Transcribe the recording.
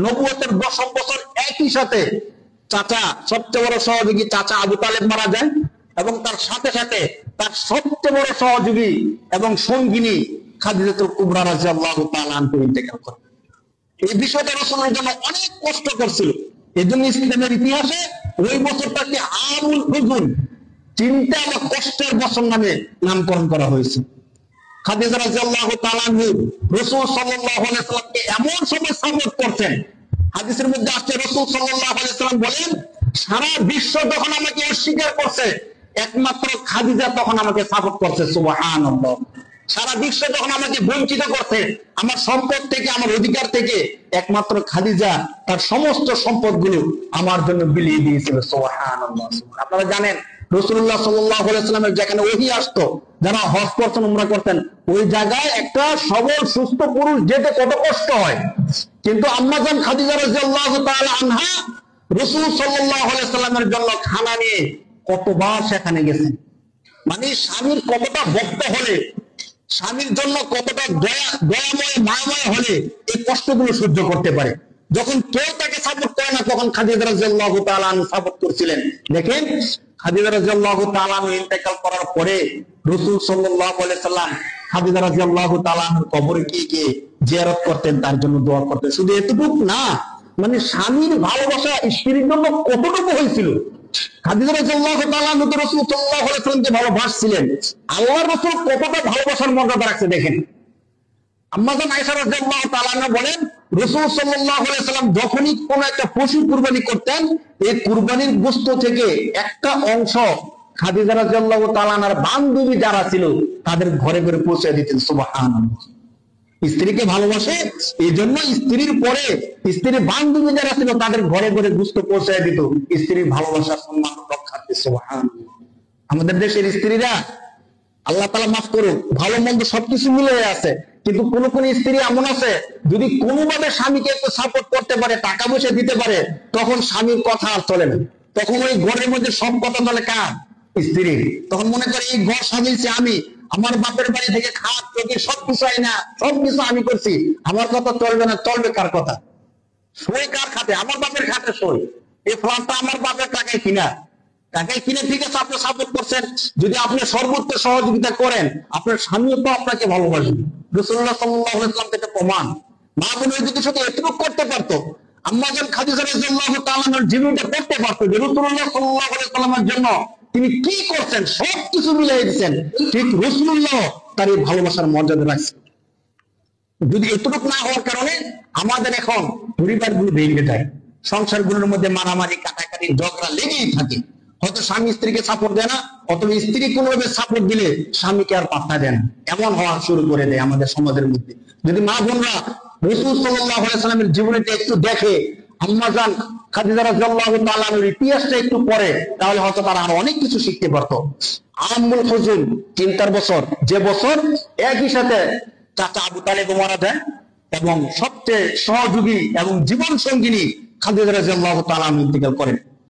নবুয়তের 10 বছর একই সাথে চাচা, সবচেয়ে বড় সহযোগী চাচা আবু তালেব মারা যায়, এবং তার সাথে সাথে তার সবচেয়ে বড় সহযোগী এবং সঙ্গিনী খাদিজাতুল কুবরা রাদিয়াল্লাহু তাআলা আনহা ইন্তেকাল করেন। এই বিষয়টা রাসূলের জন্য অনেক কষ্ট করছিল। এই জন্য ইসলামের ইতিহাসে ওই বছরটাকে আমুল হুজুন, চিন্তা বা কষ্টের বছর নামে নামকরণ করা হয়েছে। খাদিজা রাদিয়াল্লাহু তাআলা আনহা রাসূল সাল্লাল্লাহু আলাইহি ওয়াসাল্লামকে এমন সময় সাপোর্ট করতেন, হাদিসের মধ্যে আসছে রাসূল সাল্লাল্লাহু আলাইহি ওয়াসাল্লাম বলেন, সারা বিশ্ব যখন আমাকে অস্বীকার করছে, একমাত্র খাদিজা তখন আমাকে সাপোর্ট করছে। সুবহানাল্লাহ। সারা বিশ্ব যখন আমাকে বঞ্চিত করছে আমার সম্পদ থেকে, আমার অধিকার থেকে, একমাত্র খাদিজা তার সমস্ত সম্পদগুলো আমার জন্য বিলিয়ে দিয়েছিল। সুবহানাল্লাহ। আপনারা জানেন রাসূলুল্লাহ সাল্লাল্লাহু আলাইহি ওয়াসাল্লামের যেখানে ওহী আসতো, যারা হজ করতেন, উমরা করতেন, ওই জায়গায় একটা সবল সুস্থ পুরুষ যেতে কত কষ্ট হয়, কিন্তু আম্মা জান খাদিজা রাদিয়াল্লাহু তাআলা আনহা রাসূল সাল্লাল্লাহু আলাইহি ওয়াসাল্লামের জন্য খানা নিয়ে কতবার সেখানে গেছেন। মানে স্বামীর কতটা ভক্ত হলে, স্বামীর জন্য কতটা দয়াময় মায়াময় হলে এই কষ্টগুলো সহ্য করতে পারে। যখন কেউ তাকে সাপোর্ট করে না, তখন খাদিজা রাদিয়াল্লাহু তাআলা আনহা সাপোর্ট করছিলেন। দেখেন খাদিজা রাদিয়াল্লাহু তাআলা আনহা ইন্তেকাল করার পরে রাসূল সাল্লাল্লাহু আলাইহি ওয়াসাল্লাম খাদিজা রাদিয়াল্লাহু তাআলা আনহার কবরে গিয়ে জিয়ারত করতেন, তার জন্য দোয়া করতেন। শুধু এতটুকু না, মানে স্বামীর ভালোবাসা স্ত্রীর জন্য কতটুকু হয়েছিল। খাদিজা রাদিয়াল্লাহু তাআলা আনহা রাসূল সাল্লাল্লাহু আলাইহি ওয়াসাল্লামকে ভালোবাসছিলেন, আল্লাহর রাসূল কতটা ভালোবাসার মর্যাদা রাখছে দেখেন। আম্মা জান আয়েশা রাদিয়াল্লাহু তাআলা আনহা বলেন, রাসূল সাল্লাল্লাহু আলাইহি ওয়াসাল্লাম যখনই কোন একটা পশু কুরবানি করতেন, এই কুরবানির গোশত থেকে একটা অংশ খাদিজা রাদিয়াল্লাহু তাআলা আনহার বান্ধবী যারা ছিল তাদের ঘরে ঘরে পৌঁছে দিতেন। সুবহানাল্লাহ। স্ত্রীকে ভালোবাসে, এই জন্য স্ত্রীর পরে স্ত্রীর বান্ধবী যারা ছিল তাদের ঘরে ঘরে গোশত পৌঁছে দিত, স্ত্রীর ভালোবাসা সম্মান রক্ষার্থে। সুবহানাল্লাহ। আমাদের দেশের স্ত্রীরা, আল্লাহ তাআলা মাফ করুন, ভালো মন্দ সবকিছু মিলে আছে, কিন্তু কোন কোন স্ত্রী এমন আছে, যদি কোনোভাবে স্বামীকে একটু সাপোর্ট করতে পারে, টাকা পয়সা দিতে পারে, তখন স্বামীর কথা আর চলে না। তখন ওই ঘরের মধ্যে সব কথা চলে কার? স্ত্রী। তখন মনে করে এই ঘর সাজিয়েছি আমি, আমার বাপের বাড়ি থেকে খাট থেকে সবকিছু আইনা সবকিছু আমি করছি, আমার কথা চলবে না। চলবে কার কথা? সই কার খাতে? আমার বাপের খাতে সই। এই ফ্ল্যাটটা আমার বাপের টাকায় কিনা, টাকায় কিনে ঠিক আছে আপনি সাপোর্ট করছেন। যদি আপনি সর্বোচ্চ সহযোগিতা করেন, আপনার স্বামীও তো আপনাকে ভালোবাসবে। রাসূলুল্লাহ সাল্লাল্লাহু আলাইহি ওয়াসাল্লাম থেকে প্রমাণ। মা বোনের যদি শুধু এতটুকু করতে পারতো, আম্মা জান খাদিজা রাদিয়াল্লাহু তাআলা আনহার জীবনটা করতে পারতো যে রাসূলুল্লাহ সাল্লাল্লাহু আলাইহি ওয়াসাল্লামের জন্য তিনি কি করছেন সবকিছু মিলিয়ে দিয়েছেন, ঠিক রাসূলুল্লাহ তার এই ভালোবাসার মর্যাদা রাখছেন। যদি এতটুকু না হওয়ার কারণে আমাদের এখন পরিবারগুলো ভেঙে যায়, সংসারগুলোর মধ্যে মারামারি, কাটাকাটি, ঝগড়া লেগেই থাকে। হয়তো স্বামী স্ত্রীকে সাপোর্ট দেয় না, অথবা স্ত্রী কোনোভাবে সাপোর্ট দিলে স্বামীকে আর পাত্তা দেয় না, এমন হওয়া শুরু করে দেয় আমাদের সমাজের মধ্যে। যদি মা বোনরা রাসূল সাল্লাল্লাহু আলাইহি ওয়াসাল্লামের জীবনীটা একটু দেখে, আম্মা জান খাদিজা রাদিয়াল্লাহু তাআলা আনহার ইতিহাসটা একটু পড়ে, তাহলে হয়তো তারা আরো অনেক কিছু শিখতে পারতো। আমুল হুজুন, চিন্তার বছর, যে বছর একই সাথে চাচা আবু তালেব মারা যায় এবং সবচেয়ে সহযোগী এবং জীবন সঙ্গিনী খাদিজা রাদিয়াল্লাহু তাআলা আনহা ইন্তেকাল করেন।